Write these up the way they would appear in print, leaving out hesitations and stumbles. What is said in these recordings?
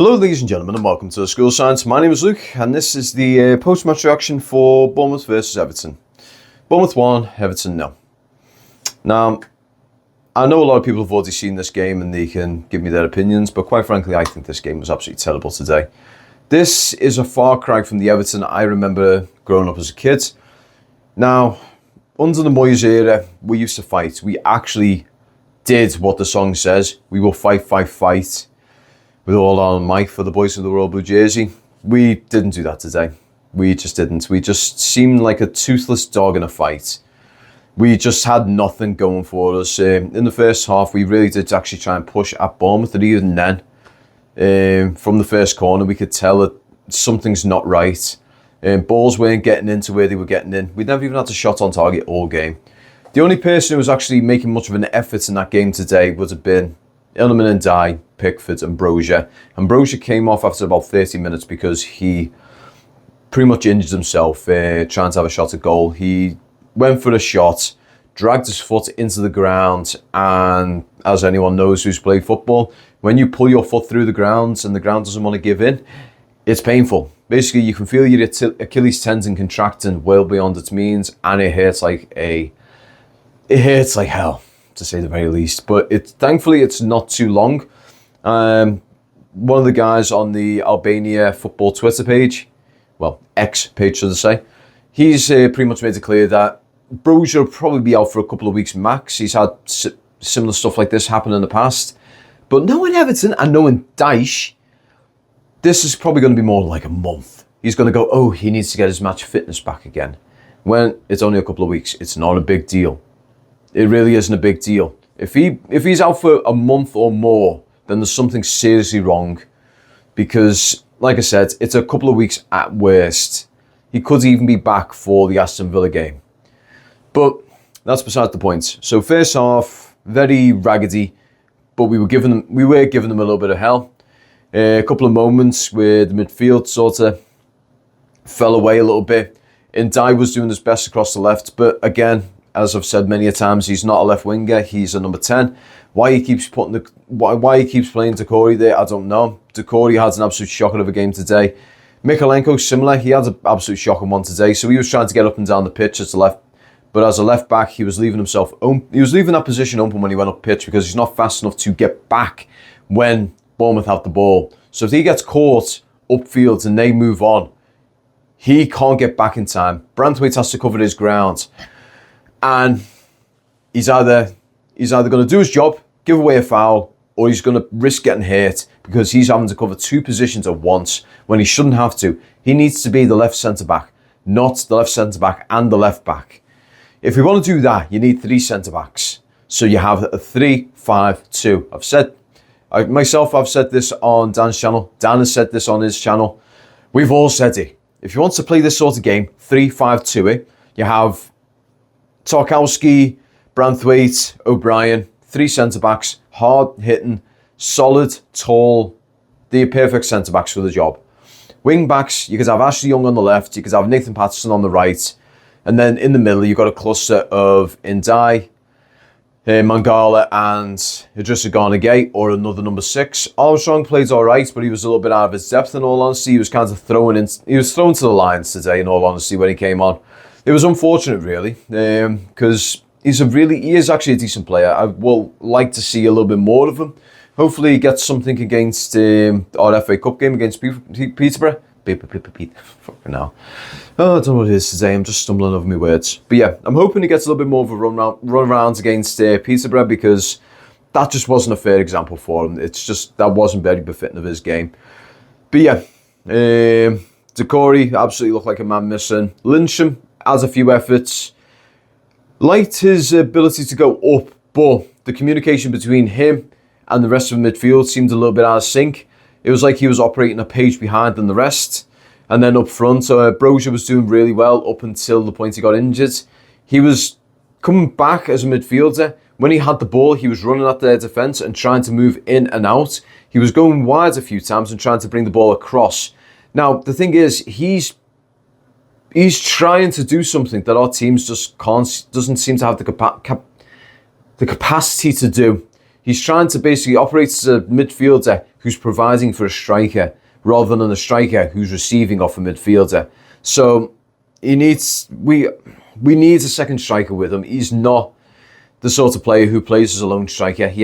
Hello ladies and gentlemen and welcome to the School of Science. My name is Luke and this is the post-match reaction for Bournemouth versus Everton. Bournemouth 1, Everton 0. Now, I know a lot of people have already seen this game and they can give me their opinions, but quite frankly I think this game was absolutely terrible today. This is a far cry from the Everton I remember growing up as a kid. Now, under the Moyes era, we used to fight. We actually did what the song says. We will fight, fight, fight. With all our might for the boys in the Royal Blue jersey. We didn't do that today. We just didn't. We just seemed like a toothless dog in a fight. We just had nothing going for us. In the first half, we really did actually try and push at Bournemouth, and even then, from the first corner, we could tell that something's not right. Balls weren't getting into where they were getting in. We never even had a shot on target all game. The only person who was actually making much of an effort in that game today would have been Ilman and Dye, Pickford and Brozier. And Brozier came off after about 30 minutes because he pretty much injured himself trying to have a shot at goal. He went for a shot, dragged his foot into the ground, and as anyone knows who's played football, when you pull your foot through the ground and the ground doesn't want to give in, it's painful. Basically, you can feel your Achilles tendon contracting well beyond its means, and it hurts like hell, to say the very least. But thankfully it's not too long. One of the guys on the Albania football Twitter page, well, X page should I say, he's pretty much made it clear that Brozier will probably be out for a couple of weeks max. He's had similar stuff like this happen in the past. But knowing Everton and knowing Dyche, this is probably going to be more like a month. He's going to go, oh, he needs to get his match fitness back again. When it's only a couple of weeks, it's not a big deal. It really isn't a big deal. If he's out for a month or more, then there's something seriously wrong. Because, like I said, it's a couple of weeks at worst. He could even be back for the Aston Villa game. But that's beside the point. So first half, very raggedy, but we were giving them a little bit of hell. A couple of moments where the midfield sort of fell away a little bit. And Dye was doing his best across the left, but again, as I've said many a times, he's not a left winger. He's a number 10. Why he keeps playing Doucouré there, I don't know. Doucouré had an absolute shocker of a game today. Mykolenko, similar. He had an absolute shocking one today. So he was trying to get up and down the pitch as a left. But as a left back, he was leaving himself open. He was leaving that position open when he went up pitch because he's not fast enough to get back when Bournemouth have the ball. So if he gets caught upfield and they move on, he can't get back in time. Branthwaite has to cover his ground. And he's either going to do his job, give away a foul, or he's going to risk getting hurt because he's having to cover two positions at once when he shouldn't have to. He needs to be the left centre-back, not the left centre-back and the left back. If you want to do that, you need three centre-backs. So you have a 3-5-2. I've said this on Dan's channel. Dan has said this on his channel. We've all said it. If you want to play this sort of game, 3-5-2 it, you have Tarkowski, Branthwaite, O'Brien, three centre-backs, hard-hitting, solid, tall. They're perfect centre-backs for the job. Wing-backs, you could have Ashley Young on the left, you could have Nathan Patterson on the right, and then in the middle, you've got a cluster of Ndiaye, Mangala, and Idrissa Gana Gueye, or another number 6. Armstrong played all right, but he was a little bit out of his depth, in all honesty. He was thrown to the lions today, in all honesty, when he came on. It was unfortunate, really, because he is actually a decent player. I will like to see a little bit more of him. Hopefully he gets something against our FA Cup game against Peterborough. Fucking hell. Oh, I don't know what it is today. I'm just stumbling over my words. But yeah, I'm hoping he gets a little bit more of a run around against Peterborough because that just wasn't a fair example for him. It's just, that wasn't very befitting of his game. But yeah, Doucouré absolutely looked like a man missing. Lyncham has a few efforts. Liked his ability to go up, but the communication between him and the rest of the midfield seemed a little bit out of sync. It was like he was operating a page behind than the rest. And then up front, Brozier was doing really well up until the point he got injured. He was coming back as a midfielder. When he had the ball, he was running at their defence and trying to move in and out. He was going wide a few times and trying to bring the ball across. Now, the thing is, he's trying to do something that our teams just doesn't seem to have the capacity to do. He's trying to basically operate as a midfielder, who's providing for a striker rather than a striker who's receiving off a midfielder. So we need a second striker with him. He's not the sort of player who plays as a lone striker. He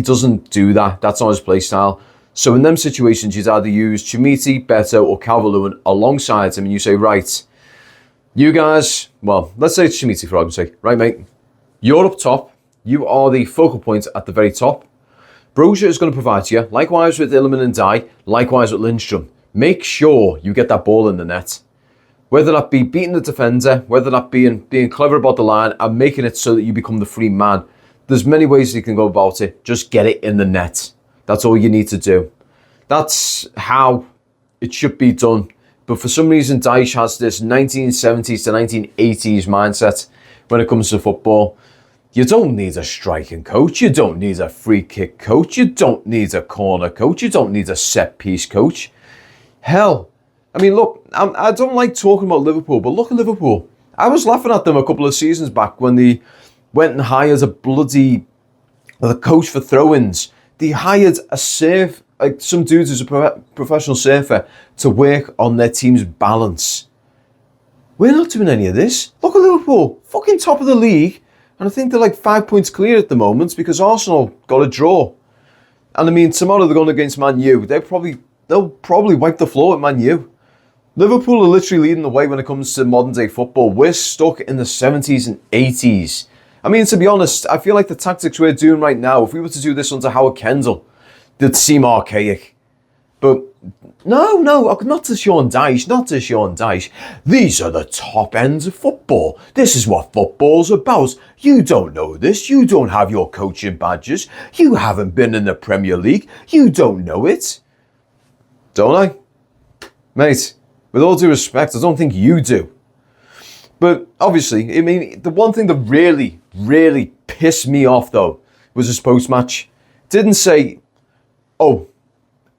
doesn't do that. That's not his play style. So in them situations, you'd either use Chimiti, Beto, or Calvert-Lewin alongside him, and you say, right, you guys, well, let's say it's Chimiti for argument's sake. Right, mate, you're up top. You are the focal point at the very top. Brozier is going to provide to you. Likewise with Illiman and Dye. Likewise with Lindstrom. Make sure you get that ball in the net. Whether that be beating the defender, whether that be being clever about the line and making it so that you become the free man. There's many ways you can go about it. Just get it in the net. That's all you need to do. That's how it should be done. But for some reason, Dyche has this 1970s to 1980s mindset when it comes to football. You don't need a striking coach. You don't need a free kick coach. You don't need a corner coach. You don't need a set piece coach. Hell, I mean, look, I don't like talking about Liverpool, but look at Liverpool. I was laughing at them a couple of seasons back when they went and hired the coach for throw-ins. They hired some dude who's a professional surfer to work on their team's balance. We're not doing any of this. Look at Liverpool, fucking top of the league. And I think they're like 5 points clear at the moment because Arsenal got a draw. And I mean, tomorrow they're going against Man U. They'll probably wipe the floor at Man U. Liverpool are literally leading the way when it comes to modern day football. We're stuck in the 70s and 80s. I mean, to be honest, I feel like the tactics we're doing right now, if we were to do this under Howard Kendall, they'd seem archaic. But no, not to Sean Dyche. These are the top ends of football. This is what football's about. You don't know this. You don't have your coaching badges. You haven't been in the Premier League. You don't know it. Don't I? Mate, with all due respect, I don't think you do. But obviously, I mean, the one thing that really, really pissed me off, though, was his post-match. Didn't say, oh,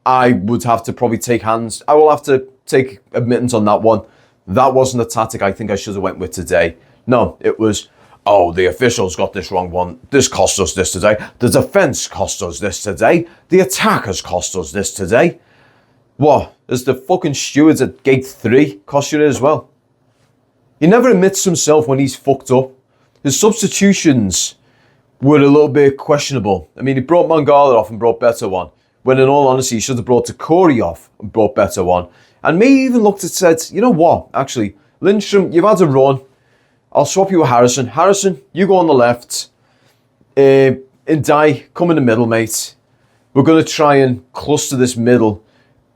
I would have to probably take hands. I will have to take admittance on that one. That wasn't the tactic I think I should have went with today. No, it was, oh, the officials got this wrong one. This cost us this today. The defence cost us this today. The attack has cost us this today. What? Is the fucking stewards at gate 3 cost you it as well? He never admits to himself when he's fucked up. His substitutions were a little bit questionable. I mean, he brought Mangala off and brought Beto on. When in all honesty, he should have brought Takori off and brought Beto on. And maybe even looked and said, you know what, actually, Lindstrom, you've had a run. I'll swap you with Harrison. Harrison, you go on the left. And Dye, come in the middle, mate. We're going to try and cluster this middle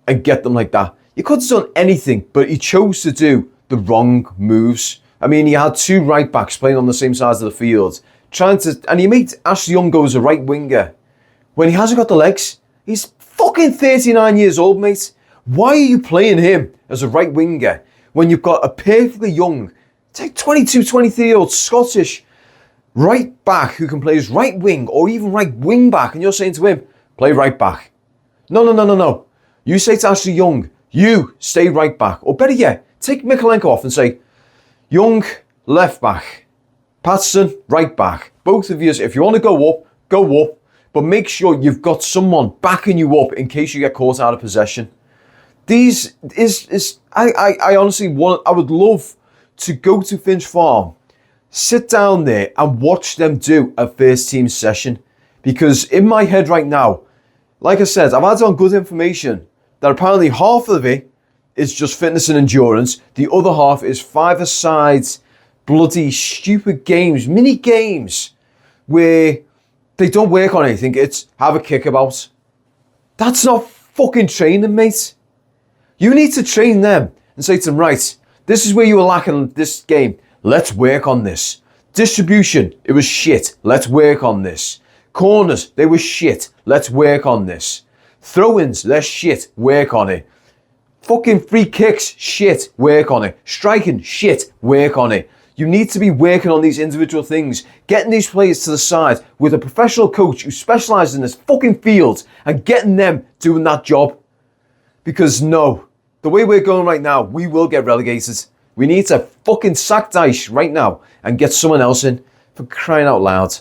and get them like that. You could have done anything, but he chose to do the wrong moves. I mean, he had 2 right backs playing on the same sides of the field. And he made Ashley Young go as a right winger when he hasn't got the legs. He's fucking 39 years old, mate. Why are you playing him as a right winger when you've got a perfectly young, 22, 23-year-old Scottish right back who can play as right wing or even right wing back, and you're saying to him, play right back? No. You say to Ashley Young, you stay right back. Or better yet, take Mikalenko off and say, Young, left back. Patterson, right back. Both of you, if you want to go up, go up. But make sure you've got someone backing you up in case you get caught out of possession. I honestly I would love to go to Finch Farm, sit down there and watch them do a first team session. Because in my head right now, like I said, I've had on good information that apparently half of it is just fitness and endurance. The other half is 5-a-side bloody stupid games, mini games, where they don't work on anything. It's have a kickabout. That's not fucking training, mate. You need to train them and say to them, right, this is where you were lacking this game. Let's work on this. Distribution, it was shit. Let's work on this. Corners, they were shit. Let's work on this. Throw-ins, they're shit. Work on it. Fucking free kicks, shit. Work on it. Striking, shit. Work on it. You need to be working on these individual things, getting these players to the side with a professional coach who specialises in this fucking field and getting them doing that job. Because no, the way we're going right now, we will get relegated. We need to fucking sack Dyche right now and get someone else in, for crying out loud.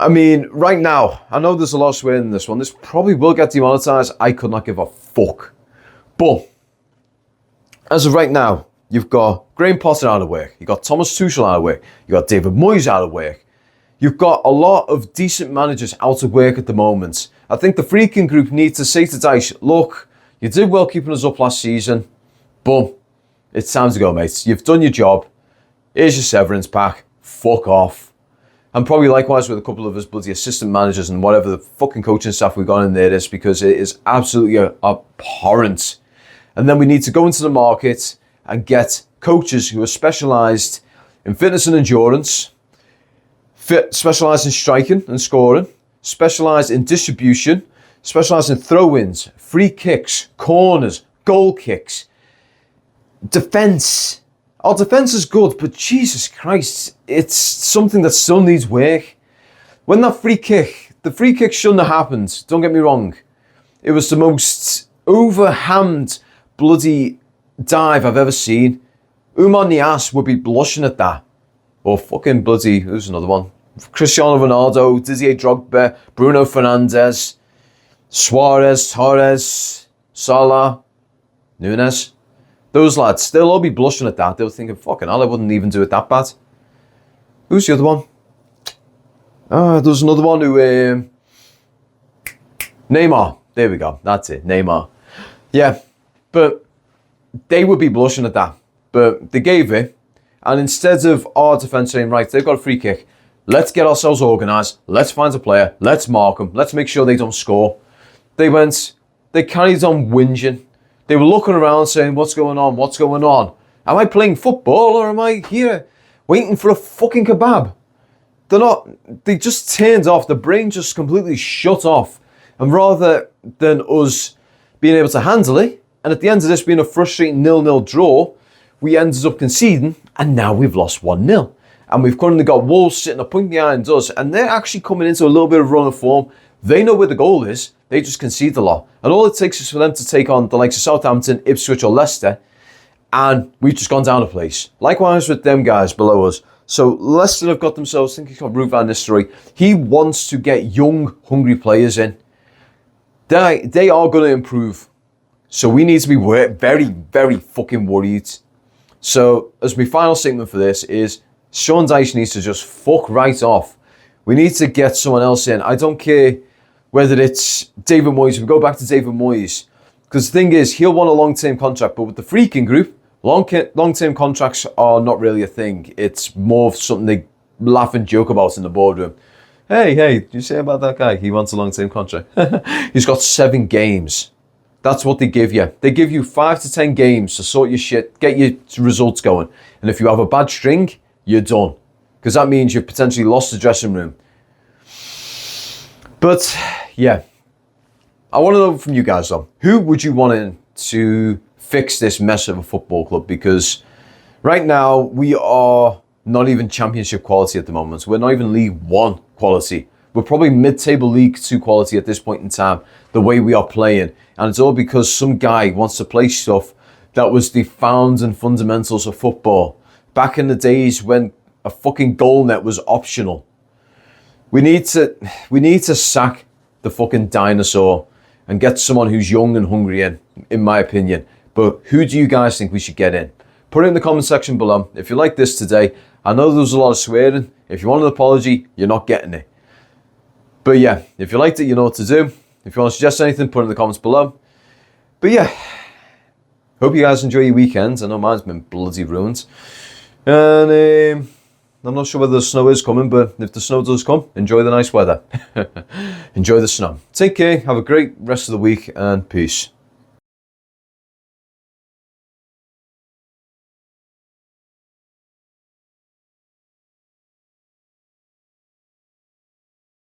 I mean, right now, I know there's a lot of swearing in this one. This probably will get demonetized. I could not give a fuck. But as of right now, you've got Graham Potter out of work. You've got Thomas Tuchel out of work. You've got David Moyes out of work. You've got a lot of decent managers out of work at the moment. I think the freaking group need to say to Dyche, look, you did well keeping us up last season, but it's time to go, mate. You've done your job. Here's your severance pack. Fuck off. And probably likewise with a couple of his bloody assistant managers and whatever the fucking coaching staff we've got in there is, because it is absolutely abhorrent. And then we need to go into the market and get coaches who are specialised in fitness and endurance, specialised in striking and scoring, specialised in distribution, specialised in throw-ins, free kicks, corners, goal kicks, defence. Our defence is good, but Jesus Christ, it's something that still needs work. When that the free kick shouldn't have happened, don't get me wrong. It was the most overhammed bloody dive I've ever seen. Umar Niasse would be blushing at that. Or fucking bloody, who's another one? Cristiano Ronaldo, Didier Drogba, Bruno Fernandes, Suarez, Torres, Salah, Nunes. Those lads, they'll all be blushing at that. They'll thinking, fucking hell, I wouldn't even do it that bad. Who's the other one? There's another one who... Neymar. There we go. That's it. Neymar. Yeah, but they would be blushing at that. But they gave it. And instead of our defence saying, right, they've got a free kick, let's get ourselves organised, let's find a player, let's mark them, let's make sure they don't score. They carried on whinging. They were looking around saying, what's going on, what's going on? Am I playing football or am I here waiting for a fucking kebab? They just turned off, the brain just completely shut off. And rather than us being able to handle it, and at the end of this being a frustrating 0-0 draw, we ended up conceding, and now we've lost 1-0. And we've currently got Wolves sitting a point behind us, and they're actually coming into a little bit of run of form. They know where the goal is, they just concede a lot. And all it takes is for them to take on the likes of Southampton, Ipswich or Leicester, and we've just gone down a place. Likewise with them guys below us. So Leicester have got themselves, I think he's got Ruud van Nistelrooy. He wants to get young, hungry players in. They are going to improve. So we need to be very, very fucking worried. So, as my final statement for this is, Sean Dyche needs to just fuck right off. We need to get someone else in. I don't care whether it's David Moyes. We go back to David Moyes. Because the thing is, he'll want a long-term contract. But with the freaking group, long-term contracts are not really a thing. It's more of something they laugh and joke about in the boardroom. Hey, did you say about that guy? He wants a long-term contract. He's got 7 games. That's what they give you. They give you 5 to 10 games to sort your shit, get your results going. And if you have a bad string, you're done. Because that means you've potentially lost the dressing room. But, yeah. I want to know from you guys, though. Who would you want in to fix this mess of a football club? Because right now, we are not even championship quality at the moment. We're not even League 1 quality. We're probably mid-table League 2 quality at this point in time, the way we are playing. And it's all because some guy wants to play stuff that was the founds and fundamentals of football. Back in the days when a fucking goal net was optional. We need to sack the fucking dinosaur and get someone who's young and hungry in my opinion. But who do you guys think we should get in? Put it in the comment section below. If you like this today, I know there was a lot of swearing. If you want an apology, you're not getting it. But yeah, if you liked it, you know what to do. If you want to suggest anything, put it in the comments below. But yeah, hope you guys enjoy your weekends. I know mine's been bloody ruined. And I'm not sure whether the snow is coming, but if the snow does come, enjoy the nice weather. Enjoy the snow. Take care, have a great rest of the week, and peace.